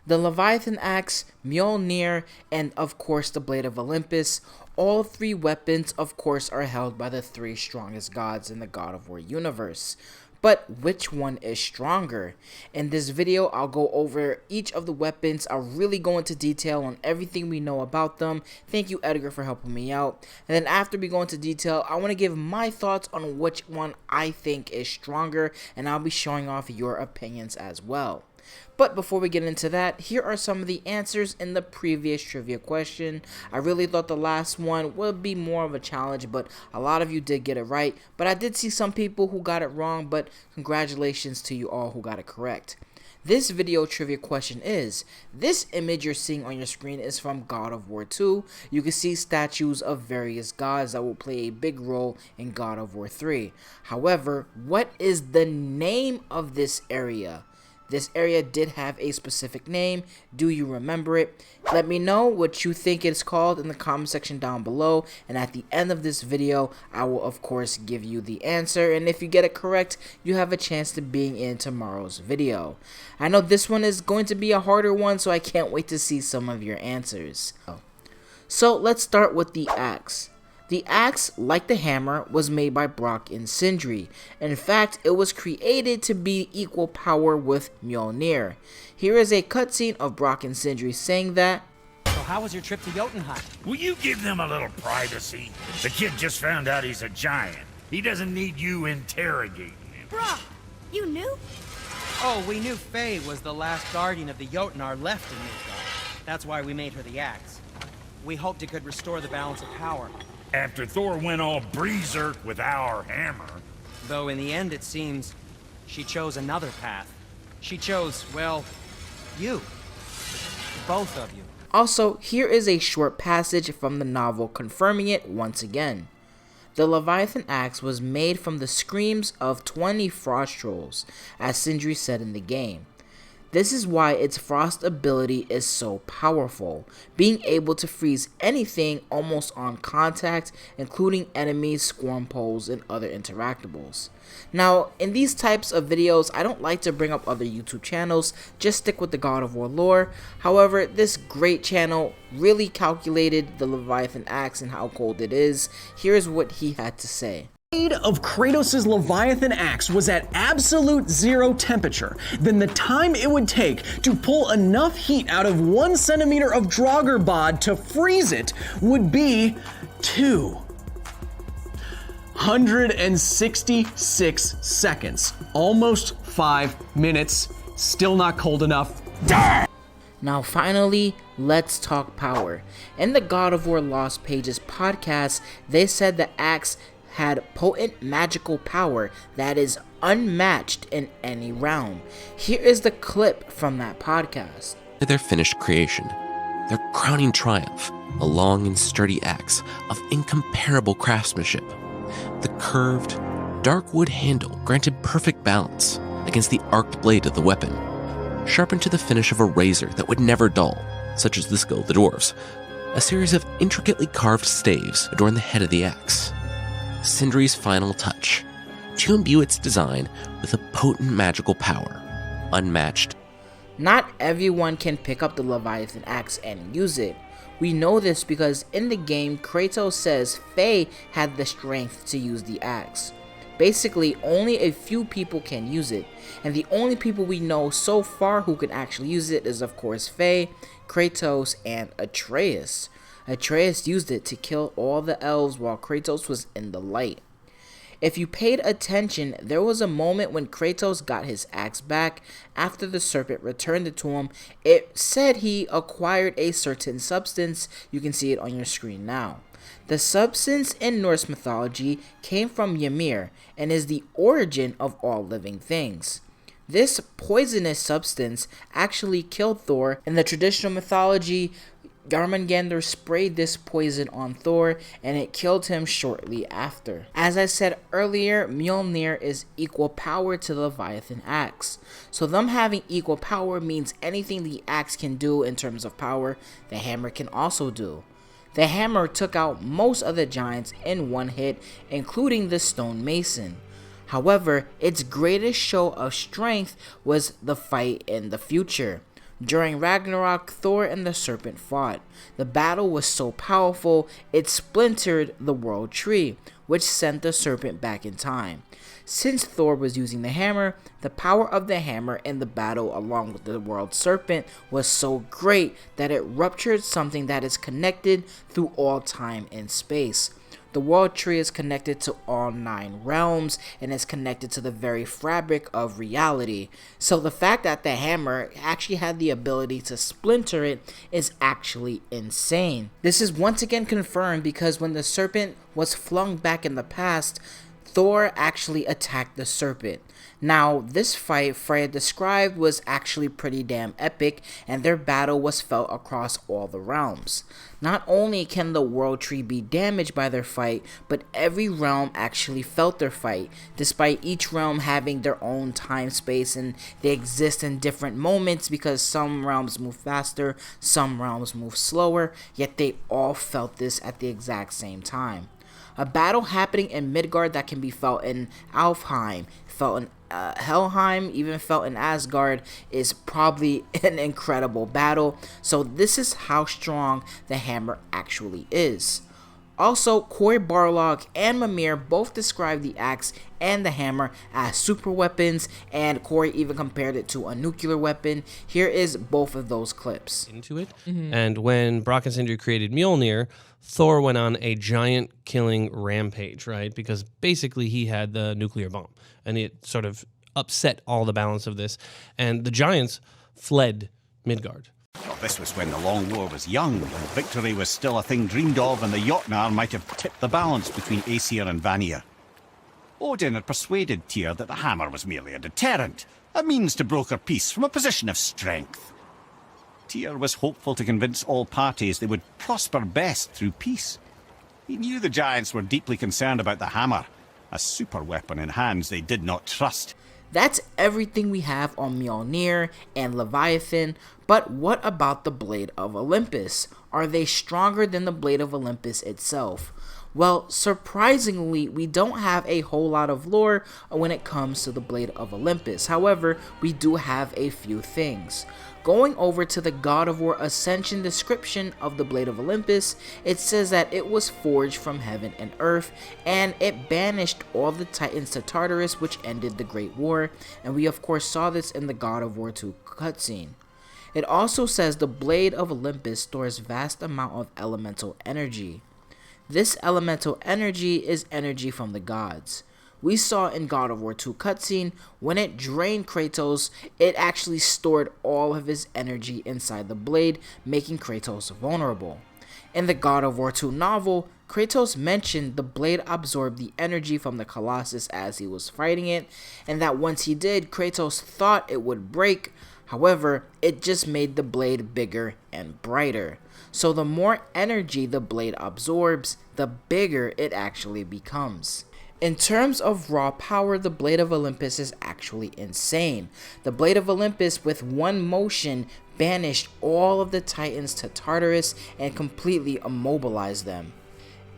The Leviathan axe, Mjolnir, and of course the blade of Olympus, all three weapons of course are held by the three strongest gods in the God of War universe. But which one is stronger? In this video, I'll go over each of the weapons. I'll really go into detail on everything we know about them. Thank you, Edgar, for helping me out. And then after we go into detail, I want to give my thoughts on which one I think is stronger, and I'll be showing off your opinions as well. But before we get into that, here are some of the answers in the previous trivia question. I really thought the last one would be more of a challenge, but a lot of you did get it right. But I did see some people who got it wrong, but congratulations to you all who got it correct. This video trivia question is, this image you're seeing on your screen is from God of War 2. You can see statues of various gods that will play a big role in God of War 3. However, what is the name of this area? This area did have a specific name. Do you remember it? Let me know what you think it's called in the comment section down below. And at the end of this video, I will of course give you the answer. And if you get it correct, you have a chance to being in tomorrow's video. I know this one is going to be a harder one, so I can't wait to see some of your answers. So let's start with the axe. The axe, like the hammer, was made by Brock and Sindri. In fact, it was created to be equal power with Mjolnir. Here is a cutscene of Brock and Sindri saying that, "So how was your trip to Jotunheim?" Will you give them a little privacy? The kid just found out he's a giant. He doesn't need you interrogating him. Brock, you knew? Oh, we knew Faye was the last guardian of the Jotnar left in Midgard. That's why we made her the axe. We hoped it could restore the balance of power. After Thor went all berserk with our hammer. Though in the end it seems she chose another path. She chose, well, you. Both of you. Also, here is a short passage from the novel confirming it once again. The Leviathan axe was made from the screams of 20 frost trolls, as Sindri said in the game. This is why its frost ability is so powerful, being able to freeze anything almost on contact, including enemies, swarm poles, and other interactables. Now, in these types of videos, I don't like to bring up other YouTube channels, just stick with the God of War lore. However, this great channel really calculated the Leviathan axe and how cold it is. Here's what he had to say. Of Kratos' Leviathan axe was at absolute zero temperature, then the time it would take to pull enough heat out of 1 centimeter of Draugr to freeze it would be 266 seconds. Almost 5 minutes. Still not cold enough. Now finally, let's talk power. In the God of War Lost Pages podcast, they said the axe had potent magical power that is unmatched in any realm. Here is the clip from that podcast. Their finished creation, their crowning triumph, a long and sturdy axe of incomparable craftsmanship. The curved, dark wood handle granted perfect balance against the arced blade of the weapon, sharpened to the finish of a razor that would never dull, such as the skill of the dwarves. A series of intricately carved staves adorn the head of the axe. Sindri's final touch, to imbue its design with a potent magical power, unmatched. Not everyone can pick up the Leviathan axe and use it. We know this because in the game, Kratos says Faye had the strength to use the axe. Basically, only a few people can use it, and the only people we know so far who can actually use it is of course Faye, Kratos, and Atreus. Atreus used it to kill all the elves while Kratos was in the light. If you paid attention, there was a moment when Kratos got his axe back after the serpent returned it to him. It said he acquired a certain substance. You can see it on your screen now. The substance in Norse mythology came from Ymir and is the origin of all living things. This poisonous substance actually killed Thor. In the traditional mythology, Jormungandr sprayed this poison on Thor and it killed him shortly after. As I said earlier, Mjolnir is equal power to the Leviathan axe. So them having equal power means anything the axe can do in terms of power, the hammer can also do. The hammer took out most of the giants in one hit, including the stonemason. However, its greatest show of strength was the fight in the future. During Ragnarok, Thor and the serpent fought. The battle was so powerful, it splintered the world tree, which sent the serpent back in time. Since Thor was using the hammer, the power of the hammer in the battle along with the world serpent was so great that it ruptured something that is connected through all time and space. The world tree is connected to all 9 realms and is connected to the very fabric of reality. So the fact that the hammer actually had the ability to splinter it is actually insane. This is once again confirmed because when the serpent was flung back in the past, Thor actually attacked the serpent. Now, this fight Freya described was actually pretty damn epic, and their battle was felt across all the realms. Not only can the world tree be damaged by their fight, but every realm actually felt their fight, despite each realm having their own time space and they exist in different moments because some realms move faster, some realms move slower, yet they all felt this at the exact same time. A battle happening in Midgard that can be felt in Alfheim, felt in Helheim, even felt in Asgard is probably an incredible battle. So this is how strong the hammer actually is. Also, Corey Barlog and Mimir both described the axe and the hammer as super weapons, and Corey even compared it to a nuclear weapon. Here is both of those clips. Into it. And when Brock and Sindri created Mjolnir, Thor went on a giant killing rampage, right? Because basically he had the nuclear bomb, and it sort of upset all the balance of this. And the giants fled Midgard. Well, this was when the Long War was young, and victory was still a thing dreamed of, and the Jotnar might have tipped the balance between Aesir and Vanir. Odin had persuaded Tyr that the hammer was merely a deterrent, a means to broker peace from a position of strength. Tyr was hopeful to convince all parties they would prosper best through peace. He knew the giants were deeply concerned about the hammer, a super weapon in hands they did not trust. That's everything we have on Mjolnir and Leviathan, but what about the Blade of Olympus? Are they stronger than the Blade of Olympus itself? Well, surprisingly, we don't have a whole lot of lore when it comes to the Blade of Olympus. However, we do have a few things. Going over to the God of War Ascension description of the Blade of Olympus, it says that it was forged from heaven and earth, and it banished all the Titans to Tartarus, which ended the Great War, and we of course saw this in the God of War 2 cutscene. It also says the Blade of Olympus stores vast amount of elemental energy. This elemental energy is energy from the gods. We saw in God of War 2 cutscene, when it drained Kratos, it actually stored all of his energy inside the blade, making Kratos vulnerable. In the God of War 2 novel, Kratos mentioned the blade absorbed the energy from the Colossus as he was fighting it, and that once he did, Kratos thought it would break. However, it just made the blade bigger and brighter. So the more energy the blade absorbs, the bigger it actually becomes. In terms of raw power, the Blade of Olympus is actually insane. The Blade of Olympus with one motion banished all of the Titans to Tartarus and completely immobilized them.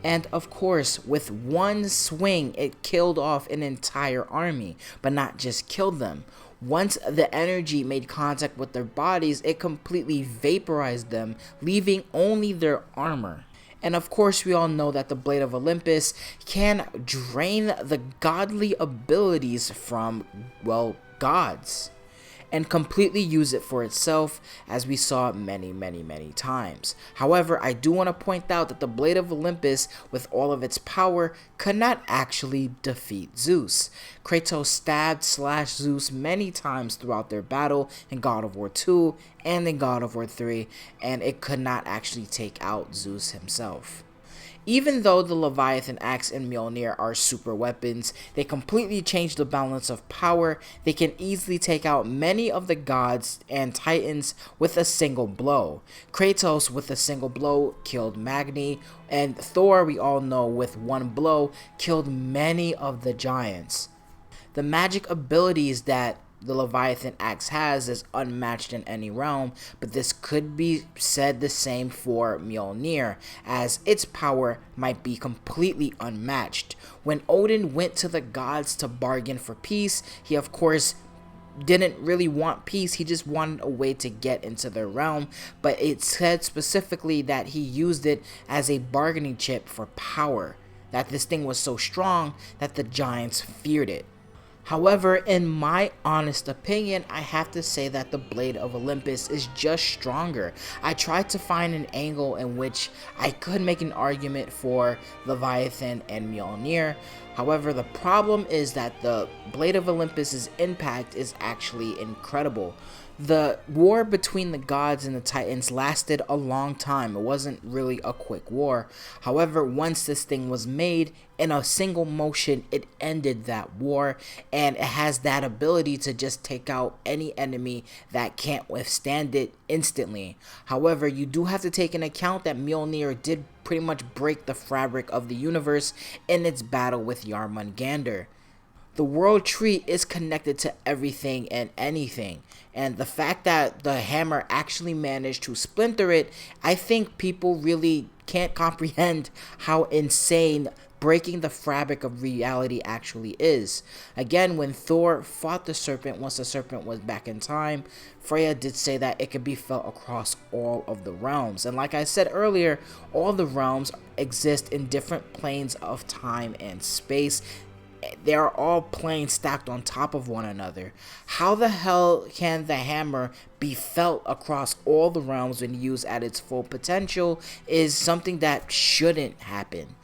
And of course, with one swing, it killed off an entire army, but not just killed them. Once the energy made contact with their bodies, it completely vaporized them, leaving only their armor. And of course, we all know that the Blade of Olympus can drain the godly abilities from, well, gods, and completely use it for itself, as we saw many times. However, I do want to point out that the Blade of Olympus, with all of its power, could not actually defeat Zeus. Kratos stabbed Zeus many times throughout their battle in God of War 2 and in God of War 3, and it could not actually take out Zeus himself. Even though the Leviathan axe and Mjolnir are super weapons, they completely change the balance of power. They can easily take out many of the gods and titans with a single blow. Kratos with a single blow killed Magni, and Thor, we all know, with one blow killed many of the giants. The magic abilities that the Leviathan axe has is unmatched in any realm, but this could be said the same for Mjolnir, as its power might be completely unmatched. When Odin went to the gods to bargain for peace, he of course didn't really want peace. He just wanted a way to get into their realm, but it said specifically that he used it as a bargaining chip for power, that this thing was so strong that the giants feared it. However, in my honest opinion, I have to say that the Blade of Olympus is just stronger. I tried to find an angle in which I could make an argument for Leviathan and Mjolnir. However, the problem is that the Blade of Olympus's impact is actually incredible. The war between the gods and the titans lasted a long time. It wasn't really a quick war. However, once this thing was made, in a single motion, it ended that war, and it has that ability to just take out any enemy that can't withstand it instantly. However, you do have to take into account that Mjolnir did pretty much break the fabric of the universe in its battle with Yarmungandr. The world tree is connected to everything and anything, and the fact that the hammer actually managed to splinter it, I think people really can't comprehend how insane breaking the fabric of reality actually is. Again, when Thor fought the serpent, once the serpent was back in time, Freya did say that it could be felt across all of the realms. And like I said earlier, all the realms exist in different planes of time and space. They are all planes stacked on top of one another. How the hell can the hammer be felt across all the realms when used at its full potential is something that shouldn't happen.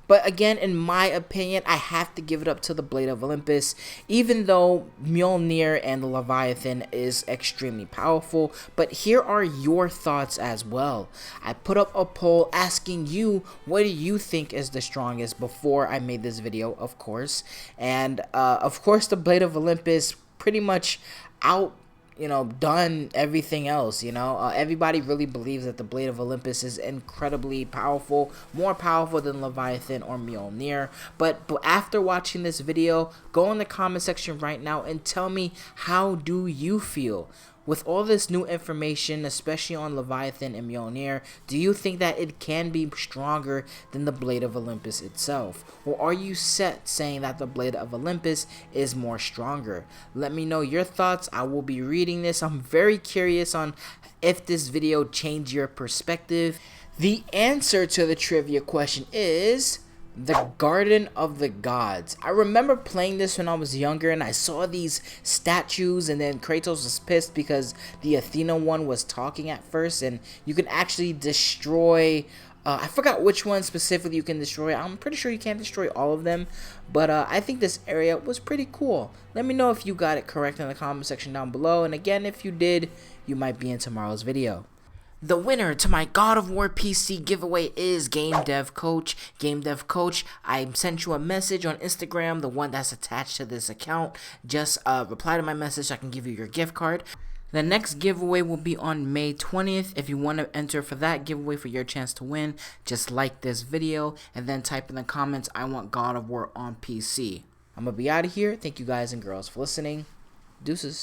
But again, in my opinion, I have to give it up to the Blade of Olympus, even though Mjolnir and the Leviathan is extremely powerful. But here are your thoughts as well. I put up a poll asking you, what do you think is the strongest before I made this video, of course. And of course, the Blade of Olympus pretty much done everything else. Everybody really believes that the Blade of Olympus is incredibly powerful, more powerful than Leviathan or Mjolnir. But after watching this video, go in the comment section right now and tell me, how do you feel? With all this new information, especially on Leviathan and Mjolnir, do you think that it can be stronger than the Blade of Olympus itself? Or are you set saying that the Blade of Olympus is more stronger? Let me know your thoughts. I will be reading this. I'm very curious on if this video changed your perspective. The answer to the trivia question is the Garden of the Gods. I remember playing this when I was younger, and I saw these statues, and then Kratos was pissed because the Athena one was talking at first, and you can actually destroy, I forgot which one specifically you can destroy. I'm pretty sure you can't destroy all of them, but I think this area was pretty cool. Let me know if you got it correct in the comment section down below, and again, if you did, you might be in tomorrow's video. The winner to my God of War PC giveaway is Game Dev Coach. Game Dev Coach, I sent you a message on Instagram, the one that's attached to this account. Just reply to my message so I can give you your gift card. The next giveaway will be on May 20th. If you want to enter for that giveaway for your chance to win, just like this video and then type in the comments, I want God of War on PC. I'm going to be out of here. Thank you guys and girls for listening. Deuces.